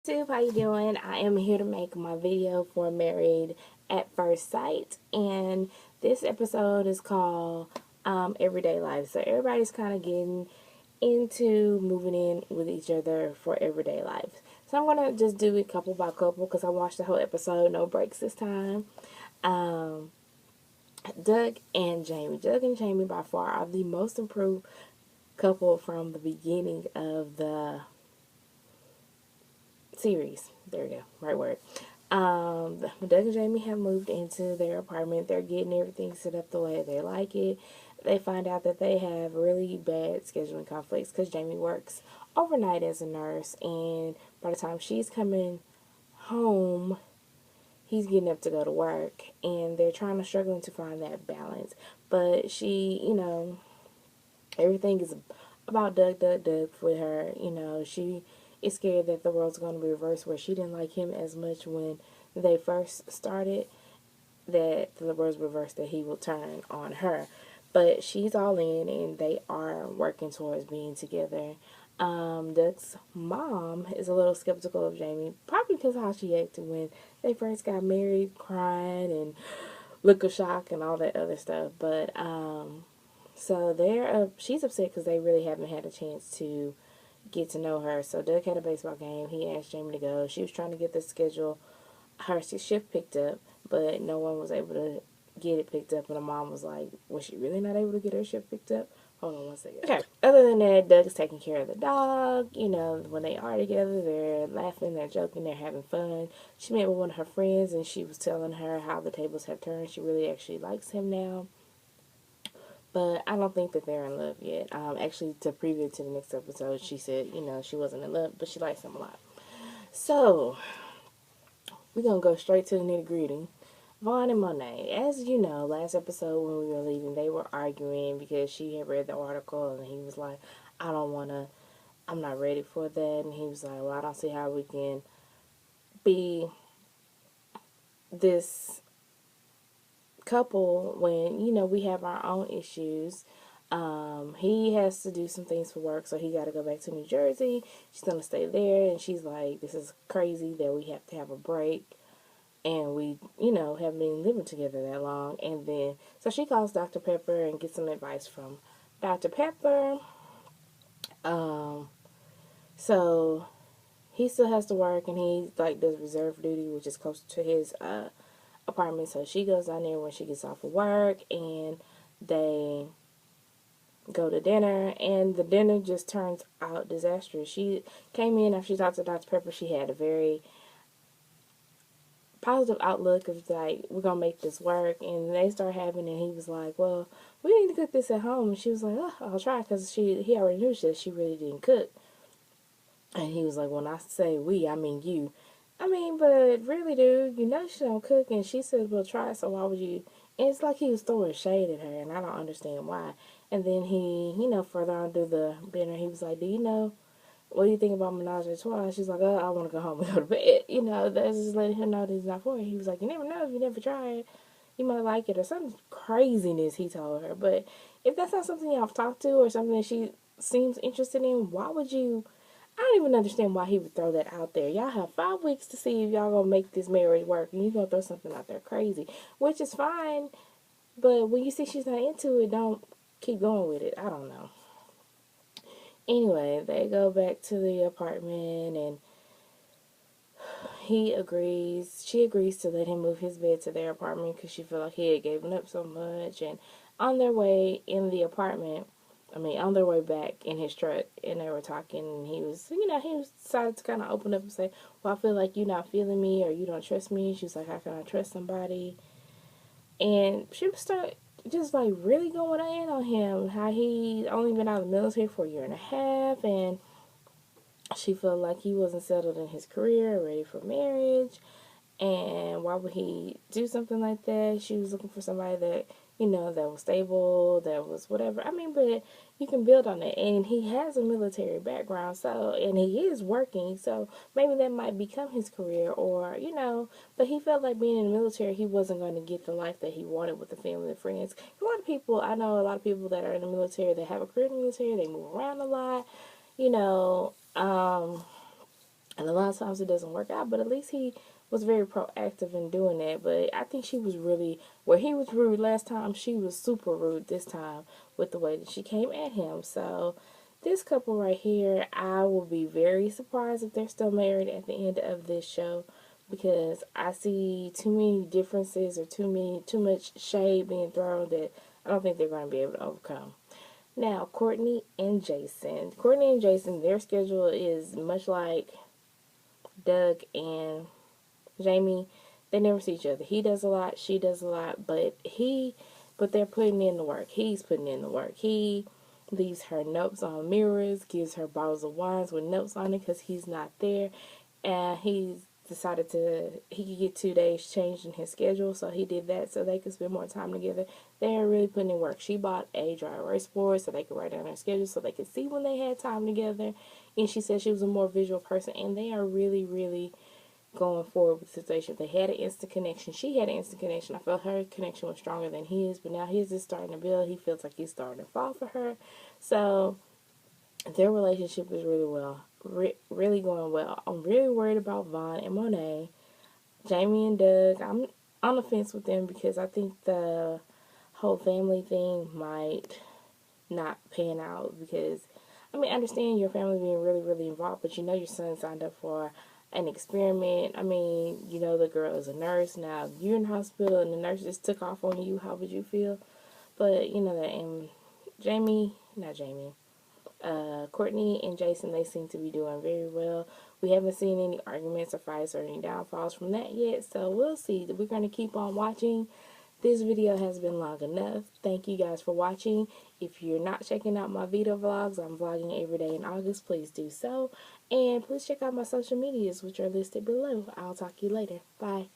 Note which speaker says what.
Speaker 1: YouTube, how you doing? I am here to make my video for Married at First Sight, and this episode is called Everyday Life. So everybody's kind of getting into moving in with each other for everyday life. So I'm gonna just do it couple by couple because I watched the whole episode, no breaks this time. Um, Doug and Jamie. Doug and Jamie by far are the most improved couple from the beginning of the series. There we go, right word. Doug and Jamie have moved into their apartment. They're getting everything set up the way they like it. They find out that they have really bad scheduling conflicts because Jamie works overnight as a nurse, and by the time she's coming home, he's getting up to go to work, and they're struggling to find that balance. But she, everything is about Doug, Doug, Doug with her. She is scared that the world's going to be reversed where she didn't like him as much when they first started, that the world's reversed, that he will turn on her. But she's all in, and they are working towards being together. Doug's mom is a little skeptical of Jamie, probably because of how she acted when they first got married, crying and look of shock and all that other stuff. But so she's upset because they really haven't had a chance to get to know her. So Doug had a baseball game. He asked Jamie to go. She was trying to get the schedule, her shift picked up, but no one was able to get it picked up. And the mom was like, was she really not able to get her shift picked up? Hold on one second. Okay. Other than that, Doug is taking care of the dog. When they are together, they're laughing, they're joking, they're having fun. She met with one of her friends, and she was telling her how the tables have turned. She really actually likes him now. But I don't think that they're in love yet. Actually, to preview to the next episode, she said, she wasn't in love, but she likes him a lot. So, we're going to go straight to the nitty gritty. Vaughn and Monet. As you know, last episode when we were leaving, they were arguing because she had read the article and he was like, I don't want to, I'm not ready for that. And he was like, well, I don't see how we can be this couple when, we have our own issues. He has to do some things for work, so he got to go back to New Jersey. She's going to stay there, and she's like, this is crazy that we have to have a break. And we, haven't been living together that long. And then, so she calls Dr. Pepper and gets some advice from Dr. Pepper. So he still has to work, and he, does reserve duty, which is close to his, apartment. So she goes down there when she gets off of work, and they go to dinner, and the dinner just turns out disastrous. She came in after she talked to Dr. Pepper. She had a very positive outlook of like, we're gonna make this work, and they start having, and he was like, well, we need to cook this at home, and she was like, oh, I'll try, because he already knew that she really didn't cook. And he was like, when I say we, I mean you. I mean, but really, dude, she don't cook. And she said, well, try it, so why would you? And it's like he was throwing shade at her, and I don't understand why. And then he, further on through the dinner, he was like, do you know, what do you think about menage a trois? She's like, oh, I want to go home and go to bed. That's just letting him know that he's not for it. He was like, you never know if you never try it. You might like it, or some craziness he told her. But if that's not something y'all talked to or something that she seems interested in, why would you? I don't even understand why he would throw that out there. Y'all have 5 weeks to see if y'all gonna make this marriage work, and you gonna throw something out there crazy, which is fine. But when you see she's not into it, don't keep going with it. I don't know. Anyway, they go back to the apartment, and she agrees to let him move his bed to their apartment because she felt like he had given up so much. And on their way in the apartment, on their way back in his truck, and they were talking, and he was decided to kind of open up and say, well, I feel like you're not feeling me, or you don't trust me. She was like, how can I trust somebody? And she would start just like really going in on him, how he only been out of the military for a year and a half, and she felt like he wasn't settled in his career, ready for marriage, and why would he do something like that? She was looking for somebody that, that was stable, that was whatever. But you can build on it. And he has a military background, so, and he is working, so maybe that might become his career, or, but he felt like being in the military, he wasn't going to get the life that he wanted with the family and friends. I know a lot of people that are in the military, that have a career in the military, they move around a lot, you know, And a lot of times it doesn't work out, but at least he was very proactive in doing that. But I think she was really, where he was rude last time, she was super rude this time with the way that she came at him. So this couple right here, I will be very surprised if they're still married at the end of this show, because I see too many differences or too much shade being thrown that I don't think they're going to be able to overcome. Now, Courtney and Jason. Courtney and Jason, their schedule is much like Doug and Jamie. They never see each other. He does a lot, she does a lot, but they're putting in the work. He's putting in the work. He leaves her notes on mirrors, gives her bottles of wines with notes on it because he's not there, and he's decided he could get 2 days changed in his schedule, so he did that so they could spend more time together. They're really putting in work. She bought a dry erase board so they could write down their schedule so they could see when they had time together, and she said she was a more visual person, and they are really, really going forward with the situation. They had an instant connection. She had an instant connection. I felt her connection was stronger than his, but now his is starting to build. He feels like he's starting to fall for her. So their relationship is really going well. I'm really worried about Vaughn and Monet. Jamie and Doug, I'm on the fence with them because I think the whole family thing might not pan out because, I mean, I understand your family being really, really involved, but you know your son signed up for an experiment. I mean, you know the girl is a nurse. Now, you're in the hospital and the nurse just took off on you. How would you feel? But, you know that, and Courtney and Jason, they seem to be doing very well. We haven't seen any arguments or fights or any downfalls from that yet, so we'll see. We're going to keep on watching. This video has been long enough. Thank you guys for watching. If you're not checking out my video vlogs, I'm vlogging every day in August. Please do so. And please check out my social medias, which are listed below. I'll talk to you later. Bye.